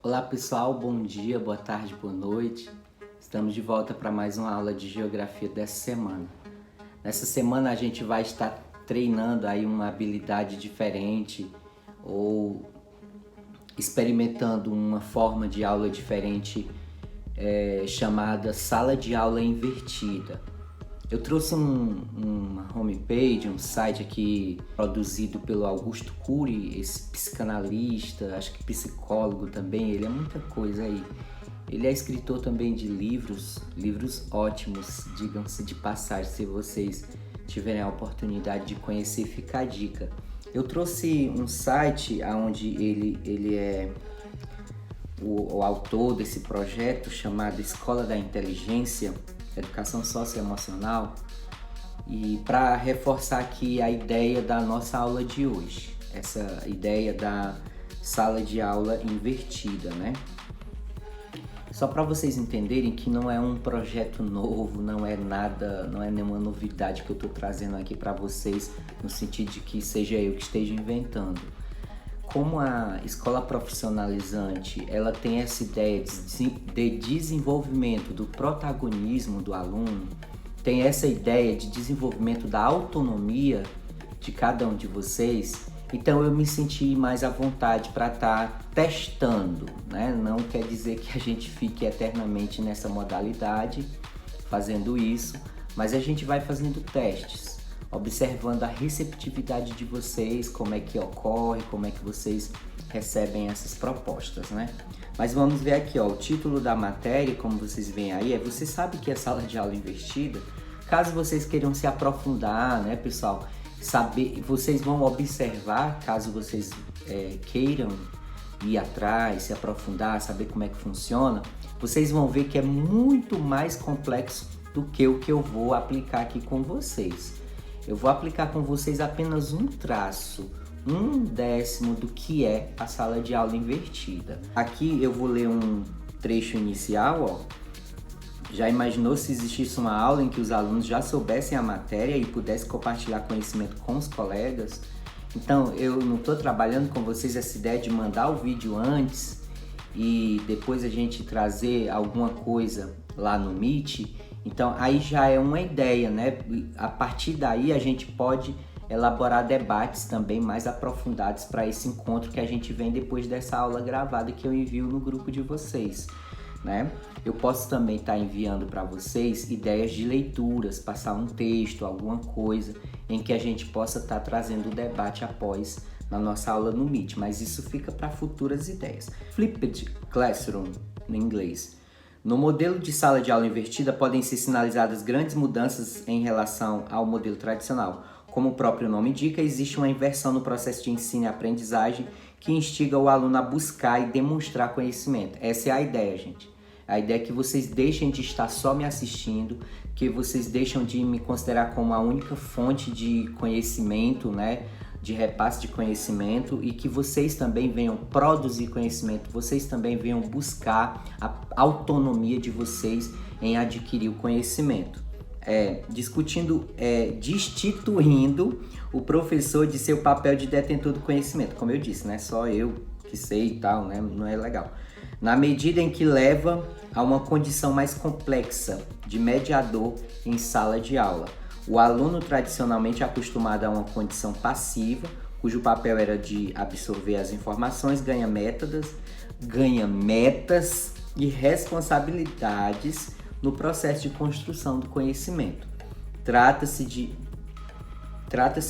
Olá pessoal, bom dia, boa tarde, boa noite. Estamos de volta para mais uma aula de geografia dessa semana. Nessa semana a gente vai estar treinando aí uma habilidade diferente ou experimentando uma forma de aula diferente chamada sala de aula invertida. Eu trouxe uma homepage, um site aqui produzido pelo Augusto Cury, esse psicanalista, acho que psicólogo também, ele é muita coisa aí. Ele é escritor também de livros ótimos, digam-se de passagem, se vocês tiverem a oportunidade de conhecer, fica a dica. Eu trouxe um site onde ele é o autor desse projeto chamado Escola da Inteligência, Educação Socioemocional, e para reforçar aqui a ideia da nossa aula de hoje, essa ideia da sala de aula invertida, né? Só para vocês entenderem que não é um projeto novo, não é nada, não é nenhuma novidade que eu estou trazendo aqui para vocês, no sentido de que seja eu que esteja inventando. Como a escola profissionalizante, ela tem essa ideia de desenvolvimento do protagonismo do aluno, tem essa ideia de desenvolvimento da autonomia de cada um de vocês, então eu me senti mais à vontade para estar testando, né? Não quer dizer que a gente fique eternamente nessa modalidade, fazendo isso, mas a gente vai fazendo testes, observando a receptividade de vocês, como é que ocorre, como é que vocês recebem essas propostas, né? Mas vamos ver aqui, ó, o título da matéria, como vocês veem aí, você sabe que é sala de aula invertida? Caso vocês queiram se aprofundar, né, pessoal, saber, vocês vão observar, caso vocês queiram ir atrás, se aprofundar, saber como é que funciona, vocês vão ver que é muito mais complexo do que o que eu vou aplicar aqui com vocês. Eu vou aplicar com vocês apenas um traço, 1/10 do que é a sala de aula invertida. Aqui eu vou ler um trecho inicial, ó. Já imaginou se existisse uma aula em que os alunos já soubessem a matéria e pudessem compartilhar conhecimento com os colegas? Então, eu não estou trabalhando com vocês essa ideia de mandar o vídeo antes e depois a gente trazer alguma coisa lá no Meet. Então, aí já é uma ideia, né? A partir daí a gente pode elaborar debates também mais aprofundados para esse encontro que a gente vem depois dessa aula gravada que eu envio no grupo de vocês, né? Eu posso também estar enviando para vocês ideias de leituras, passar um texto, alguma coisa em que a gente possa estar trazendo o debate após na nossa aula no Meet, mas isso fica para futuras ideias. Flipped Classroom, em inglês. No modelo de sala de aula invertida podem ser sinalizadas grandes mudanças em relação ao modelo tradicional. Como o próprio nome indica, existe uma inversão no processo de ensino e aprendizagem que instiga o aluno a buscar e demonstrar conhecimento. Essa é a ideia, gente. A ideia é que vocês deixem de estar só me assistindo, que vocês deixem de me considerar como a única fonte de conhecimento, né? De repasse de conhecimento, e que vocês também venham produzir conhecimento, vocês também venham buscar a autonomia de vocês em adquirir o conhecimento. Destituindo o professor de seu papel de detentor do conhecimento. Como eu disse, não é só eu que sei e tal, né? Não é legal. Na medida em que leva a uma condição mais complexa de mediador em sala de aula. O aluno tradicionalmente acostumado a uma condição passiva, cujo papel era de absorver as informações, ganha metas e responsabilidades no processo de construção do conhecimento. Trata-se,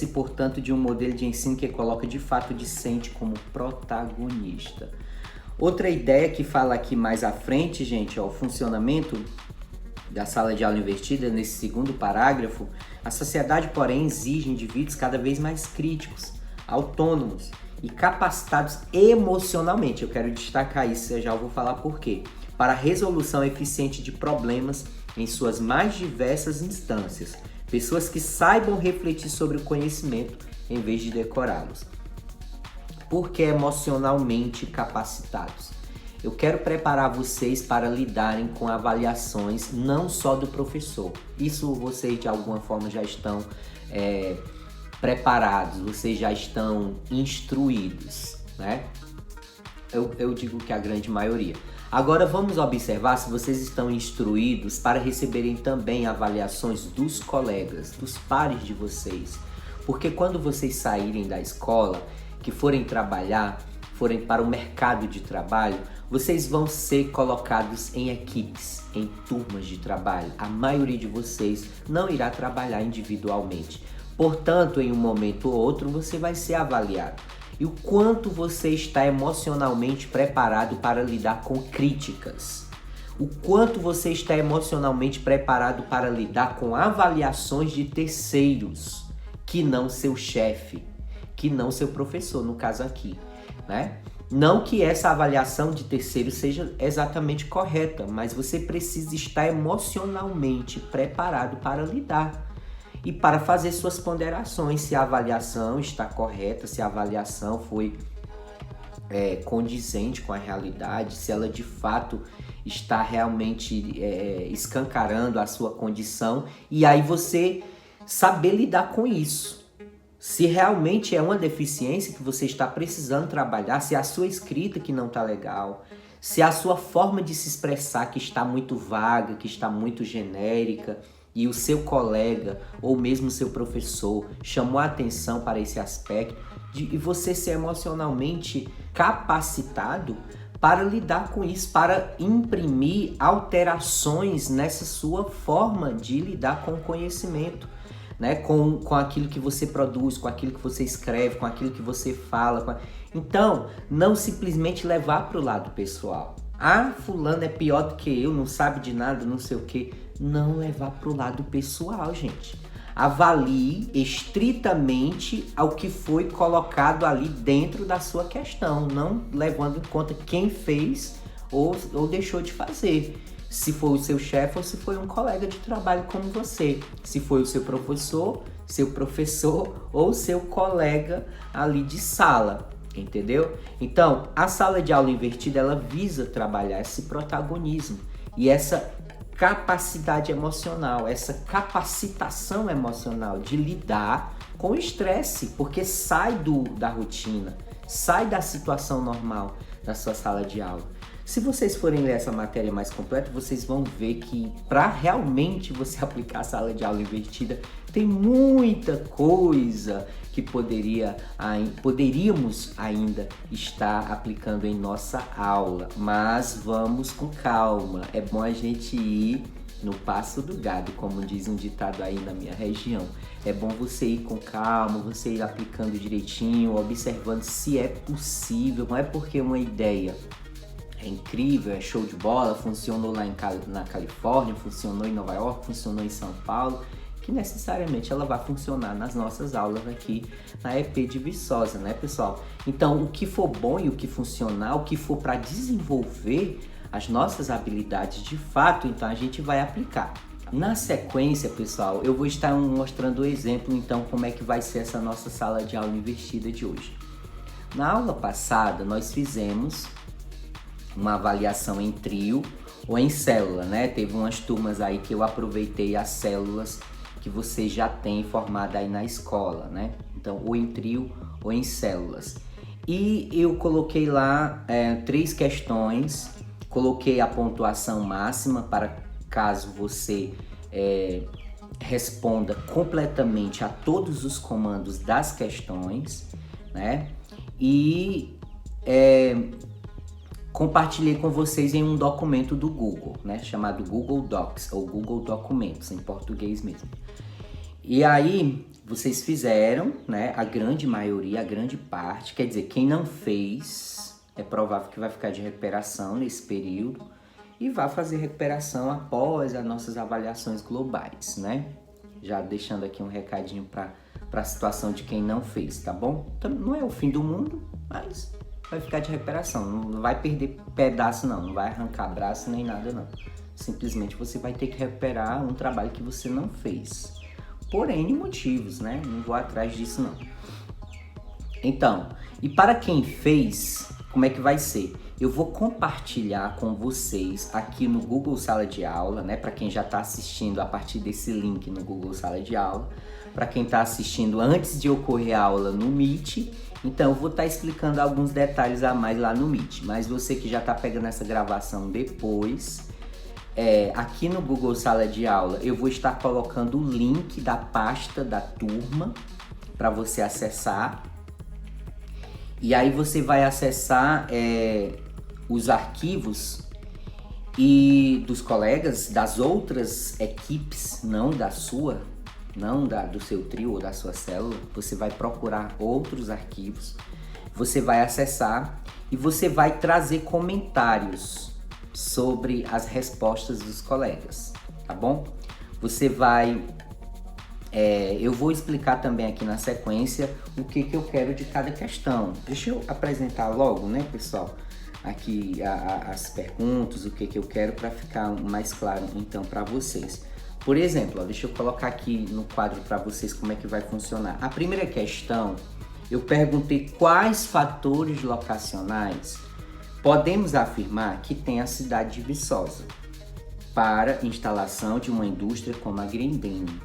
portanto, de um modelo de ensino que coloca de fato o discente como protagonista. Outra ideia que fala aqui mais à frente, gente, ó, o funcionamento da sala de aula invertida, nesse segundo parágrafo, a sociedade, porém, exige indivíduos cada vez mais críticos, autônomos e capacitados emocionalmente. Eu quero destacar isso, eu já vou falar por quê. Para a resolução eficiente de problemas em suas mais diversas instâncias. Pessoas que saibam refletir sobre o conhecimento em vez de decorá-los. Por que emocionalmente capacitados? Eu quero preparar vocês para lidarem com avaliações não só do professor. Isso vocês de alguma forma já estão preparados, vocês já estão instruídos, né? eu digo que a grande maioria. Agora vamos observar se vocês estão instruídos para receberem também avaliações dos colegas, dos pares de vocês. Porque quando vocês saírem da escola, que forem trabalhar, forem para o mercado de trabalho, vocês vão ser colocados em equipes, em turmas de trabalho. A maioria de vocês não irá trabalhar individualmente. Portanto, em um momento ou outro, você vai ser avaliado. E o quanto você está emocionalmente preparado para lidar com críticas. O quanto você está emocionalmente preparado para lidar com avaliações de terceiros, que não seu chefe, que não seu professor, no caso aqui, né? Não que essa avaliação de terceiros seja exatamente correta, mas você precisa estar emocionalmente preparado para lidar. E para fazer suas ponderações, se a avaliação está correta, se a avaliação foi condizente com a realidade, se ela de fato está realmente escancarando a sua condição, e aí você saber lidar com isso. Se realmente é uma deficiência que você está precisando trabalhar, se é a sua escrita que não está legal, se é a sua forma de se expressar que está muito vaga, que está muito genérica, e o seu colega ou mesmo o seu professor chamou a atenção para esse aspecto, e você ser emocionalmente capacitado para lidar com isso, para imprimir alterações nessa sua forma de lidar com o conhecimento, né? Com aquilo que você produz, com aquilo que você escreve, com aquilo que você fala. Então, não simplesmente levar para o lado pessoal. Ah, fulano é pior do que eu, não sabe de nada, não sei o quê. Não levar para o lado pessoal, gente. Avalie estritamente ao que foi colocado ali dentro da sua questão, não levando em conta quem fez ou deixou de fazer. Se foi o seu chefe ou se foi um colega de trabalho como você. Se foi o seu professor ou seu colega ali de sala. Entendeu? Então, a sala de aula invertida, ela visa trabalhar esse protagonismo e essa capacidade emocional, essa capacitação emocional de lidar com o estresse, porque sai da rotina, sai da situação normal da sua sala de aula. Se vocês forem ler essa matéria mais completa, vocês vão ver que para realmente você aplicar a sala de aula invertida, tem muita coisa que poderíamos ainda estar aplicando em nossa aula, mas vamos com calma. É bom a gente ir no passo do gado, como diz um ditado aí na minha região. É bom você ir com calma, você ir aplicando direitinho, observando se é possível. Não é porque uma ideia é incrível, é show de bola, funcionou lá na Califórnia, funcionou em Nova York, funcionou em São Paulo, que necessariamente ela vai funcionar nas nossas aulas aqui na EP de Viçosa, né, pessoal? Então, o que for bom e o que funcionar, o que for para desenvolver as nossas habilidades de fato, então a gente vai aplicar. Na sequência, pessoal, eu vou estar mostrando o exemplo, então, como é que vai ser essa nossa sala de aula invertida de hoje. Na aula passada, nós fizemos uma avaliação em trio ou em célula, né? Teve umas turmas aí que eu aproveitei as células que você já tem formada aí na escola, né? Então, ou em trio ou em células. E eu coloquei lá 3 questões, coloquei a pontuação máxima para caso você responda completamente a todos os comandos das questões, né? E compartilhei com vocês em um documento do Google, né? Chamado Google Docs ou Google Documentos, em português mesmo. E aí, vocês fizeram, né? A grande maioria, a grande parte, quer dizer, quem não fez, é provável que vai ficar de recuperação nesse período e vai fazer recuperação após as nossas avaliações globais, né? Já deixando aqui um recadinho para a situação de quem não fez, tá bom? Então, não é o fim do mundo, mas vai ficar de recuperação, não vai perder pedaço não vai arrancar braço nem nada não. Simplesmente você vai ter que recuperar um trabalho que você não fez. Por N motivos, né? Não vou atrás disso não. Então, e para quem fez, como é que vai ser? Eu vou compartilhar com vocês aqui no Google Sala de Aula, né? Para quem já está assistindo a partir desse link no Google Sala de Aula. Para quem está assistindo antes de ocorrer a aula no Meet, então eu vou estar explicando alguns detalhes a mais lá no Meet. Mas você que já está pegando essa gravação depois, aqui no Google Sala de Aula eu vou estar colocando o link da pasta da turma para você acessar. E aí você vai acessar os arquivos e dos colegas das outras equipes, não da sua, não do seu trio ou da sua célula. Você vai procurar outros arquivos, você vai acessar e você vai trazer comentários sobre as respostas dos colegas, tá bom? Você vai... eu vou explicar também aqui na sequência o que eu quero de cada questão. Deixa eu apresentar logo, né, pessoal, aqui as perguntas, o que eu quero para ficar mais claro então para vocês. Por exemplo, deixa eu colocar aqui no quadro para vocês como é que vai funcionar. A primeira questão, eu perguntei quais fatores locacionais podemos afirmar que tem a cidade de Viçosa para instalação de uma indústria como a Grendene.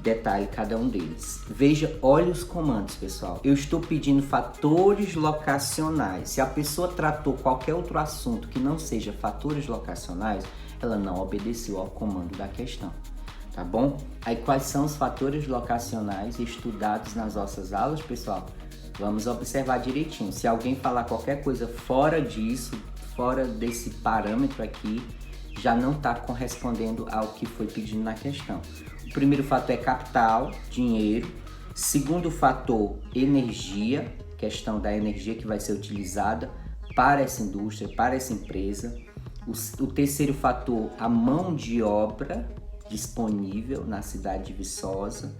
Detalhe cada um deles. Veja, olha os comandos, pessoal. Eu estou pedindo fatores locacionais. Se a pessoa tratou qualquer outro assunto que não seja fatores locacionais, ela não obedeceu ao comando da questão, tá bom? Aí quais são os fatores locacionais estudados nas nossas aulas, pessoal? Vamos observar direitinho. Se alguém falar qualquer coisa fora disso, fora desse parâmetro aqui, já não está correspondendo ao que foi pedido na questão. O primeiro fator é capital, dinheiro. Segundo fator, energia, questão da energia que vai ser utilizada para essa indústria, para essa empresa. O terceiro fator, a mão de obra disponível na cidade de Viçosa.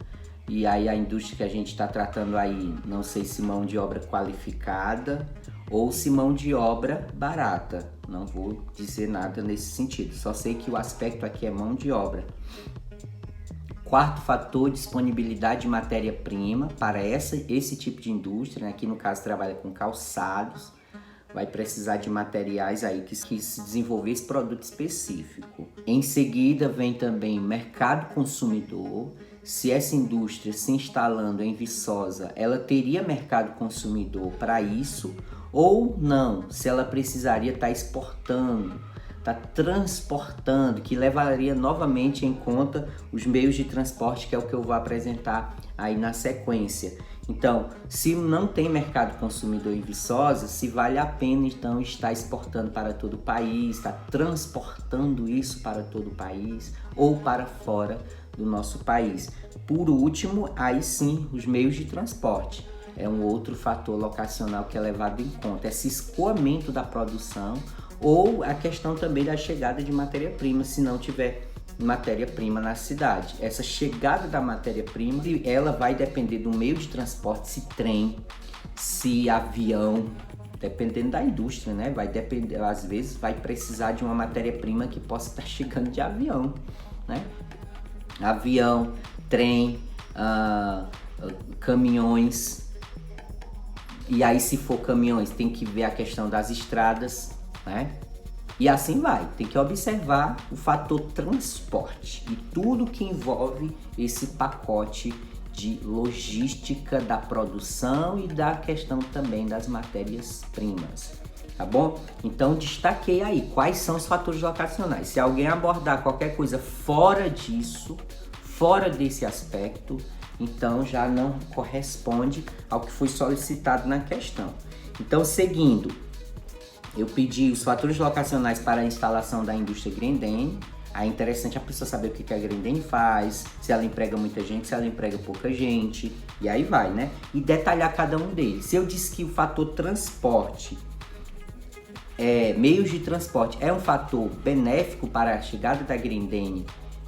E aí a indústria que a gente está tratando aí, não sei se mão de obra qualificada ou se mão de obra barata. Não vou dizer nada nesse sentido, só sei que o aspecto aqui é mão de obra. Quarto fator, disponibilidade de matéria-prima para esse tipo de indústria, né? Aqui no caso trabalha com calçados, vai precisar de materiais aí que se desenvolver esse produto específico. Em seguida vem também mercado consumidor. Se essa indústria se instalando em Viçosa, ela teria mercado consumidor para isso ou não? Se ela precisaria estar exportando, estar transportando, que levaria novamente em conta os meios de transporte, que é o que eu vou apresentar aí na sequência. Então, se não tem mercado consumidor em Viçosa, se vale a pena então estar exportando para todo o país, estar transportando isso para todo o país ou para fora do nosso país. Por último, aí sim, os meios de transporte. É um outro fator locacional que é levado em conta, esse escoamento da produção ou a questão também da chegada de matéria-prima, se não tiver matéria-prima na cidade. Essa chegada da matéria-prima, ela vai depender do meio de transporte, se trem, se avião, dependendo da indústria, né? Vai depender, às vezes vai precisar de uma matéria-prima que possa estar chegando de avião, né? Avião, trem, caminhões. E aí, se for caminhões, tem que ver a questão das estradas, né? E assim vai, tem que observar o fator transporte e tudo que envolve esse pacote de logística da produção e da questão também das matérias-primas, tá bom? Então destaquei aí quais são os fatores locacionais. Se alguém abordar qualquer coisa fora disso, fora desse aspecto, então já não corresponde ao que foi solicitado na questão. Então, seguindo, eu pedi os fatores locacionais para a instalação da indústria Grendene. Aí é interessante a pessoa saber o que a Grendene faz, se ela emprega muita gente, se ela emprega pouca gente, e aí vai, né? E detalhar cada um deles. Se eu disse que o fator transporte, meios de transporte, é um fator benéfico para a chegada da Grendene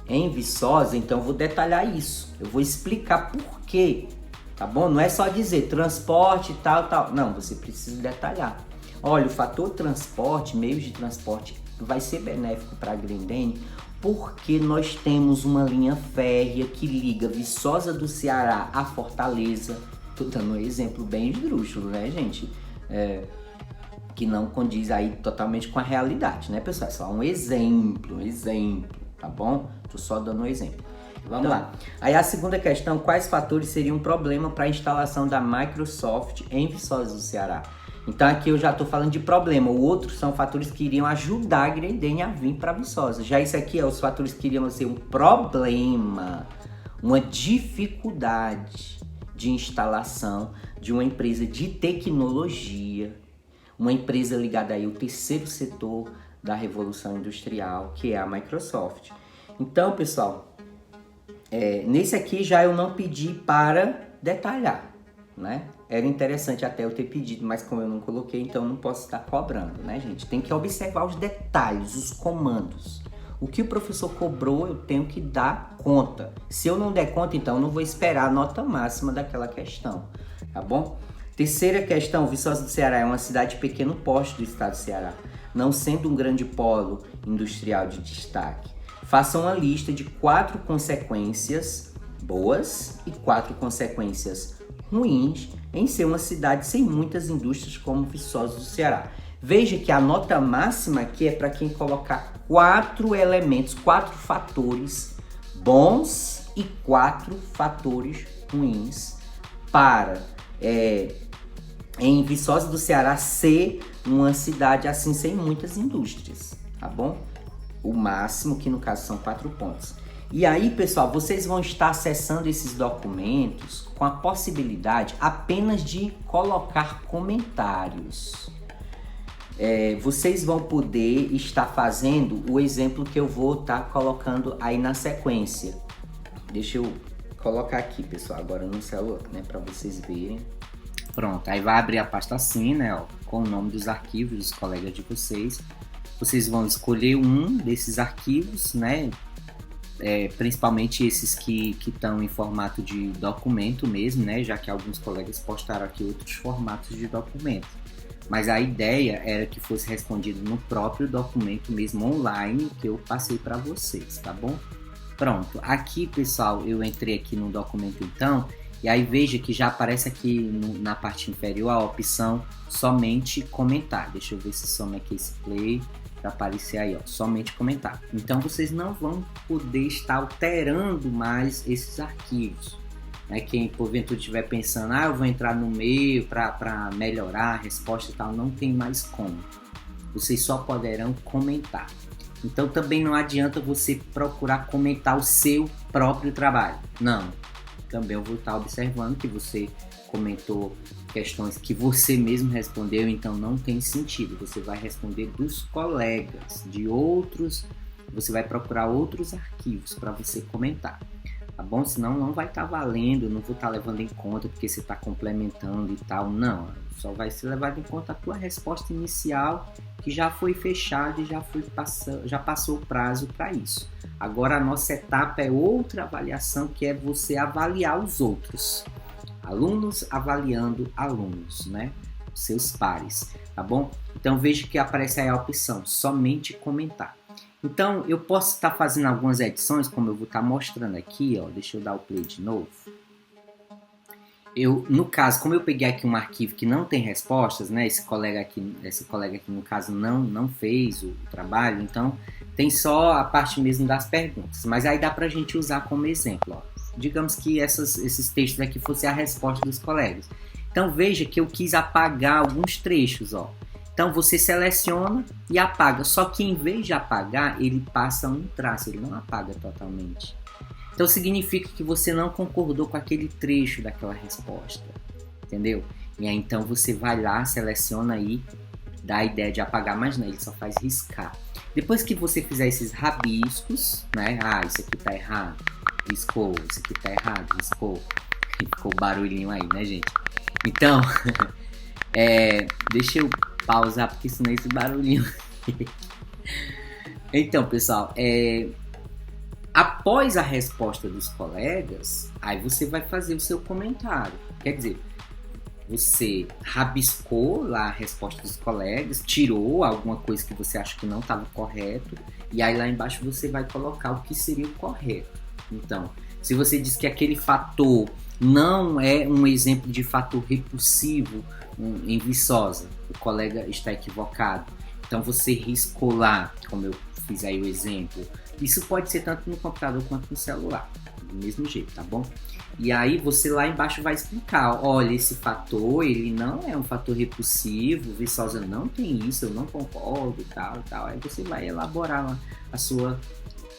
em Viçosa, então eu vou detalhar isso. Eu vou explicar por quê, tá bom? Não é só dizer transporte, tal. Não, você precisa detalhar. Olha, o fator transporte, meios de transporte, vai ser benéfico para a Grendene porque nós temos uma linha férrea que liga Viçosa do Ceará a Fortaleza. Tô dando um exemplo bem esdrúxulo, né, gente? que não condiz aí totalmente com a realidade, né, pessoal? É só um exemplo, tá bom? Tô só dando um exemplo. Vamos lá. Aí a segunda questão, quais fatores seriam um problema para a instalação da Microsoft em Viçosa do Ceará? Então aqui eu já estou falando de problema, o outro são fatores que iriam ajudar a Grendene a vir para Viçosa. Já isso aqui é os fatores que iriam ser um problema, uma dificuldade de instalação de uma empresa de tecnologia, uma empresa ligada aí ao terceiro setor da Revolução Industrial, que é a Microsoft. Então, pessoal, nesse aqui já eu não pedi para detalhar, né? Era interessante até eu ter pedido, mas como eu não coloquei, então eu não posso estar cobrando, né, gente? Tem que observar os detalhes, os comandos. O que o professor cobrou, eu tenho que dar conta. Se eu não der conta, então eu não vou esperar a nota máxima daquela questão, tá bom? Terceira questão, Viçosa do Ceará é uma cidade de pequeno porte do estado do Ceará, não sendo um grande polo industrial de destaque. Faça uma lista de 4 consequências boas e 4 consequências ruins em ser uma cidade sem muitas indústrias como Viçosa do Ceará. Veja que a nota máxima aqui é para quem colocar 4 elementos, 4 fatores bons e 4 fatores ruins para em Viçosa do Ceará ser uma cidade assim sem muitas indústrias, tá bom? O máximo, que no caso são 4 pontos. E aí, pessoal, vocês vão estar acessando esses documentos com a possibilidade apenas de colocar comentários. Vocês vão poder estar fazendo o exemplo que eu vou estar colocando aí na sequência. Deixa eu colocar aqui, pessoal, agora no celular, né, para vocês verem. Pronto, aí vai abrir a pasta assim, né, ó, com o nome dos arquivos dos colegas de vocês. Vocês vão escolher um desses arquivos, né, principalmente esses que estão em formato de documento mesmo, né, já que alguns colegas postaram aqui outros formatos de documento. Mas a ideia era que fosse respondido no próprio documento mesmo online que eu passei para vocês, tá bom? Pronto, aqui, pessoal, eu entrei aqui no documento então, e aí veja que já aparece aqui na parte inferior a opção somente comentar. Deixa eu ver se some aqui esse play para aparecer aí, ó, somente comentar. Então vocês não vão poder estar alterando mais esses arquivos. Né? Quem porventura estiver pensando, eu vou entrar no meio para melhorar a resposta e tal, não tem mais como. Vocês só poderão comentar. Então também não adianta você procurar comentar o seu próprio trabalho. Não. Também eu vou estar observando que você comentou questões que você mesmo respondeu, então não tem sentido. Você vai responder dos colegas, de outros, você vai procurar outros arquivos para você comentar. Tá bom? Senão não vai estar valendo, não vou estar levando em conta porque você está complementando e tal. Não, só vai ser levado em conta a tua resposta inicial, que já foi fechada e já passou o prazo para isso. Agora a nossa etapa é outra avaliação, que é você avaliar os outros. Alunos avaliando alunos, né? Seus pares, tá bom? Então veja que aparece aí a opção, somente comentar. Então, eu posso estar fazendo algumas edições, como eu vou estar mostrando aqui, ó. Deixa eu dar o play de novo. No caso, como eu peguei aqui um arquivo que não tem respostas, né? Esse colega aqui no caso, não fez o trabalho, então tem só a parte mesmo das perguntas. Mas aí dá pra gente usar como exemplo, ó. Digamos que esses textos aqui fossem a resposta dos colegas. Então, veja que eu quis apagar alguns trechos, ó. Então você seleciona e apaga, só que em vez de apagar, ele passa um traço, ele não apaga totalmente. Então significa que você não concordou com aquele trecho daquela resposta, entendeu? E aí então você vai lá, seleciona aí, dá a ideia de apagar, mas não, ele só faz riscar. Depois que você fizer esses rabiscos, né? Isso aqui tá errado, riscou, isso aqui tá errado, riscou. Ficou barulhinho aí, né, gente? Então, deixa eu pausar, porque senão esse barulhinho. Então, pessoal, após a resposta dos colegas, aí você vai fazer o seu comentário. Quer dizer, você rabiscou lá a resposta dos colegas, tirou alguma coisa que você acha que não estava correto, e aí lá embaixo você vai colocar o que seria o correto. Então, se você diz que aquele fator Não é um exemplo de fator repulsivo em Viçosa. O colega está equivocado. Então você riscou lá, como eu fiz aí o exemplo. Isso pode ser tanto no computador quanto no celular, do mesmo jeito, tá bom? E aí você lá embaixo vai explicar, olha, esse fator, ele não é um fator repulsivo, Viçosa não tem isso, eu não concordo, tal, tal. Aí você vai elaborar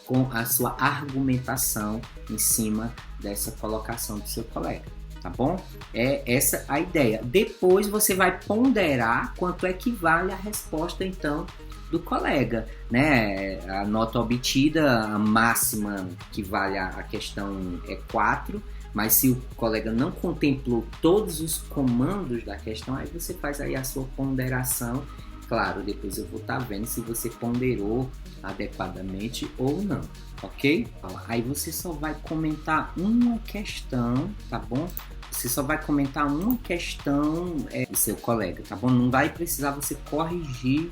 com a sua argumentação em cima dessa colocação do seu colega, tá bom? É essa a ideia. Depois você vai ponderar quanto é que vale a resposta, então, do colega, né? A nota obtida, a máxima que vale a questão é 4, mas se o colega não contemplou todos os comandos da questão, aí você faz aí a sua ponderação. Claro, depois eu vou estar vendo se você ponderou adequadamente ou não, ok? Aí você só vai comentar uma questão, tá bom? Você só vai comentar uma questão do seu colega, tá bom? Não vai precisar você corrigir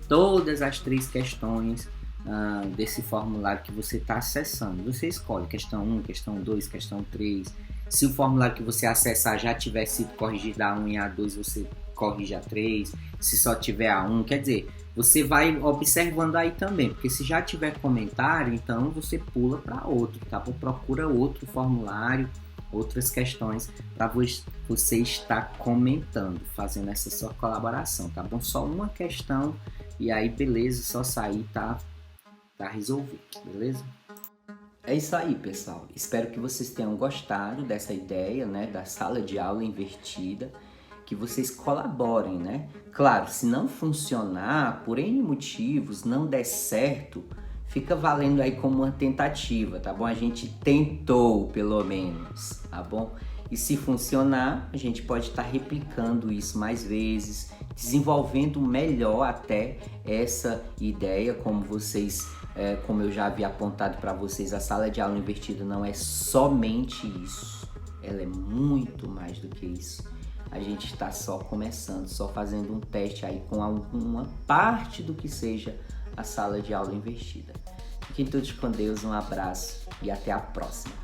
todas as 3 questões desse formulário que você está acessando. Você escolhe questão 1, questão 2, questão 3. Se o formulário que você acessar já tiver sido corrigido a 1 e a 2, você corrige a 3. Se só tiver a 1, quer dizer, você vai observando aí também, porque se já tiver comentário, então você pula para outro, tá bom? Procura outro formulário, outras questões para você estar comentando, fazendo essa sua colaboração, tá bom? Só uma questão e aí beleza, só sair tá resolvido, beleza? É isso aí, pessoal. Espero que vocês tenham gostado dessa ideia, né, da sala de aula invertida, que vocês colaborem, né? Claro, se não funcionar, por N motivos, não der certo, fica valendo aí como uma tentativa, tá bom? A gente tentou, pelo menos, tá bom? E se funcionar, a gente pode estar replicando isso mais vezes, desenvolvendo melhor até essa ideia, como eu já havia apontado para vocês, a sala de aula invertida não é somente isso, ela é muito mais do que isso. A gente está só começando, só fazendo um teste aí com alguma parte do que seja a sala de aula invertida. Fiquem todos com Deus, um abraço e até a próxima.